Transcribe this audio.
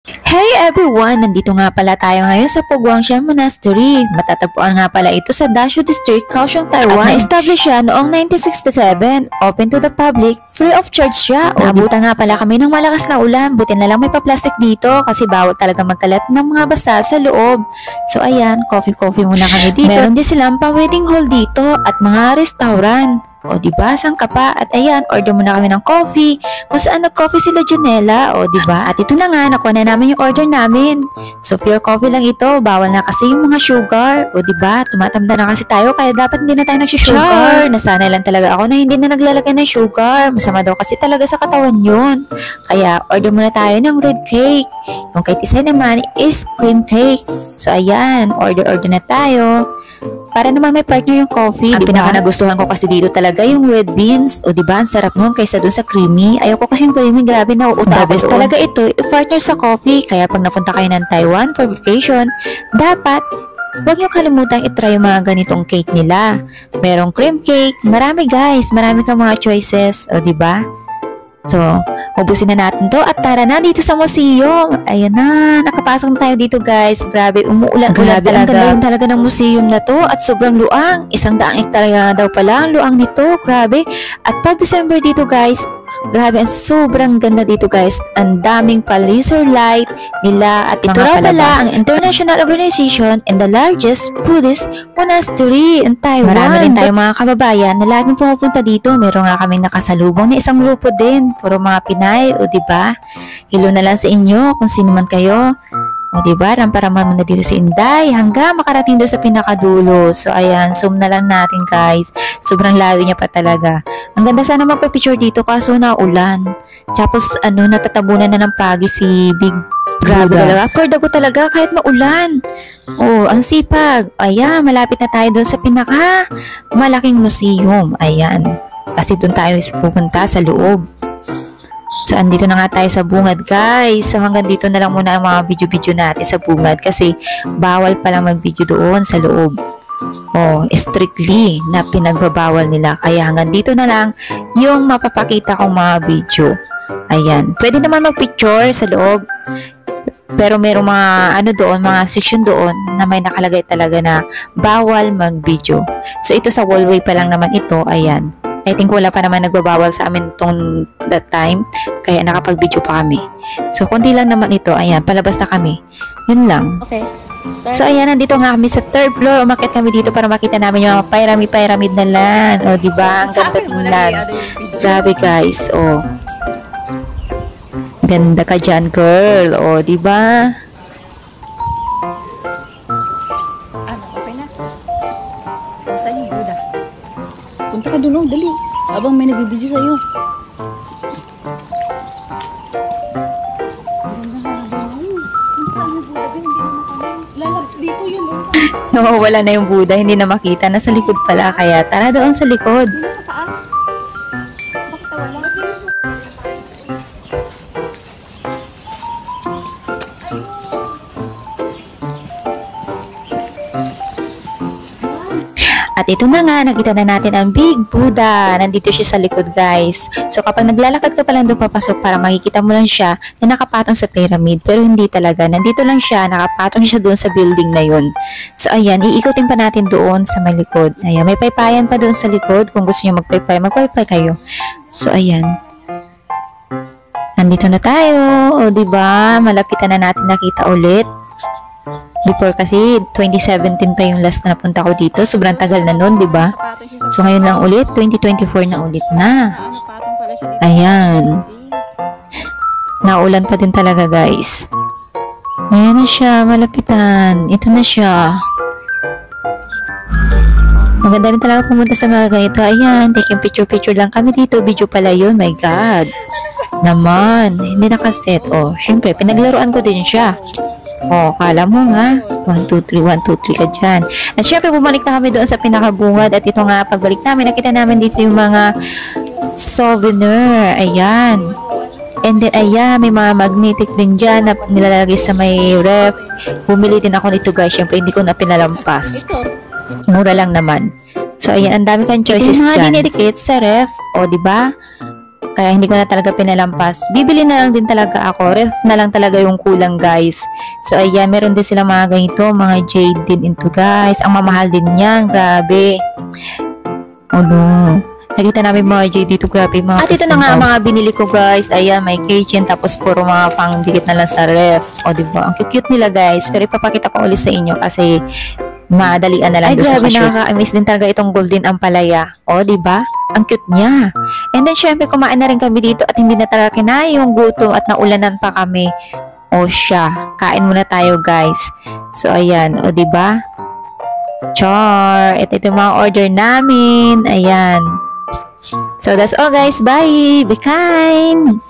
Hey everyone! Nandito nga pala tayo ngayon sa Puguangshan Monastery. Matatagpuan nga pala ito sa Dashu District, Kaohsiung, Taiwan. At na-establish siya noong 1967. Open to the public, free of charge siya. Naabutan nga pala kami ng malakas na ulan. Buti na lang may pa-plastic dito kasi bawal talaga magkalat ng mga basa sa loob. So ayan, coffee muna kami dito. Meron din silang pa-wedding hall dito at mga restaurant. O diba, saan ka pa? At ayan, order muna kami ng coffee. Kung saan nag-coffee sila Junella, o diba? At ito na nga, nakuha na namin yung order namin. So pure coffee lang ito, bawal na kasi yung mga sugar. O diba, tumatanda na kasi tayo, kaya dapat hindi na tayo nagsusugar. Nasanay lang talaga ako na hindi na naglalagay ng sugar. Masama daw kasi talaga sa katawan yun. Kaya order muna tayo ng red cake. Yung kay Tisay naman is cream cake. So ayan, order na tayo. Para naman may partner yung coffee. Ang pinaka nagustuhan ko kasi dito talaga yung red beans. O diba, ang sarap nun kaysa dun sa creamy. Ayoko kasi yung creamy, grabe na uuta. The best talaga ito, partner sa coffee. Kaya pag napunta kayo ng Taiwan for vacation, dapat huwag niyo kalimutang itry yung mga ganitong cake nila. Merong cream cake, marami guys, marami kang mga choices. O diba? So, ubusin na natin to at tara na dito sa museum. Ayan na, nakapasok na tayo dito guys. Grabe, umuulan. Grabe, ang ganda talaga ng museum na to at sobrang luang. 100 hektarya daw pala ang luang nito. Grabe. At pag December dito guys, grabe, ang sobrang ganda dito guys. Ang daming pa-laser light nila at ito raw pala ang international organization and the largest Buddhist monastery in Taiwan. Marami rin tayong mga kababayan na laging pumupunta dito. Meron nga kaming nakasalubong na isang grupo din. Puro mga Pinay, o diba? Hilo na lang sa inyo kung sino man kayo. O diba, ramparaman mo na dito si Inday hanggang makarating doon sa pinakadulo. So ayan, zoom na lang natin guys. Sobrang lawi niya pa talaga. Ang ganda sana magpa-picture dito kaso naulan. Tapos natatabunan na ng pagi si Big Grabe talaga. Perdago talaga kahit maulan. Oh, ang sipag. Ayan, malapit na tayo doon sa pinaka malaking museum. Ayan. Kasi doon tayo pupunta sa loob. So, andito na nga tayo sa bungad, guys. So, hanggang dito na lang muna ang mga video-video natin sa bungad kasi bawal palang mag-video doon sa loob. Oh, strictly na pinagbabawal nila. Kaya hanggang dito na lang yung mapapakita kong mga video. Ayan. Pwede naman mag-picture sa loob. Pero merong mga doon, mga section doon na may nakalagay talaga na bawal mag-video. So, ito sa wallway pa lang naman ito. Ayan. I think wala pa naman nagbabawal sa amin tong that time. Kaya nakapag-video pa kami. So, kundi lang naman ito. Ayan, palabas na kami. Yun lang. Okay. So, ayan, nandito nga kami sa third floor. Umakit kami dito para makita namin yung mga pyramid na land. O, diba? Ang ganda tingnan. Grabe, guys. O. Ganda ka dyan, girl. O, diba? Okay na. Saan yung Buddha? Punta ka doon, dali. Abang may nagbibidyo sa'yo. Dito yun. No, wala na yung Buddha. Hindi na makita. Nasa likod pala. Kaya tara doon sa likod. Hindi na sa taas. Bakit wala? At ito na nga, nakita na natin ang Big Buddha. Nandito siya sa likod, guys. So, kapag naglalakad ka pa lang doon papasok para makikita mo lang siya na nakapatong sa pyramid. Pero hindi talaga. Nandito lang siya, nakapatong siya doon sa building na yun. So, ayan, iikutin pa natin doon sa may likod. Ayan, may paypayan pa doon sa likod. Kung gusto nyo magpaypay kayo. So, ayan. Nandito na tayo. O, diba? Malapitan na natin nakita ulit. Before kasi 2017 pa yung last na napunta ko dito. Sobrang tagal na nun, 'di ba? So ngayon lang ulit 2024 na ulit na. Ayan. Naulan pa din talaga, guys. Ayan na siya, malapitan. Ito na siya. Maganda rin talaga pumunta sa mga ganito. Ayan, taking picture lang kami dito. Video pala yun, my God. Naman, hindi nakaset. Oh, syempre, pinaglaruan ko din siya. Oh, kala mo nga. 1, 2, 3, 1, 2, 3 ka dyan. At syempre, bumalik na kami doon sa pinakabungad. At ito nga, pagbalik namin, nakita namin dito yung mga souvenir. Ayan. And then, ayan, may mga magnetic din dyan na nilalagay sa may ref. Bumili din ako nito, guys. Syempre, hindi ko na pinalampas. Mura lang naman. So, ayan, ang dami kang choices dyan. Yung mga dinedicate sa ref, o, diba? Kaya hindi ko na talaga pinalampas. Bibili na lang din talaga ako. Ref na lang talaga yung kulang, guys. So, ayan. Meron din sila mga ganito. Mga jade din into, guys. Ang mamahal din yan. Grabe. Oh, no. Nakita namin mga jade dito. Grabe, mga 15,000. At ito na nga mga binili ko, guys. Ayan, may keychain. Tapos, puro mga pangdikit na lang sa ref. O, diba? Ang cute nila, guys. Pero ipapakita ko ulit sa inyo kasi madalian na lang doon sa cashier. Ay, grabe, nakaka-amaze din talaga itong golden ampalaya. O, diba? Ang cute niya. And then, syempre, kumain na rin kami dito at hindi na talaga kinaya yung gutom at naulanan pa kami. O siya, kain muna tayo, guys. So, ayan. O, diba? Char! Ito yung mga order namin. Ayan. So, that's all, guys. Bye! Be kind!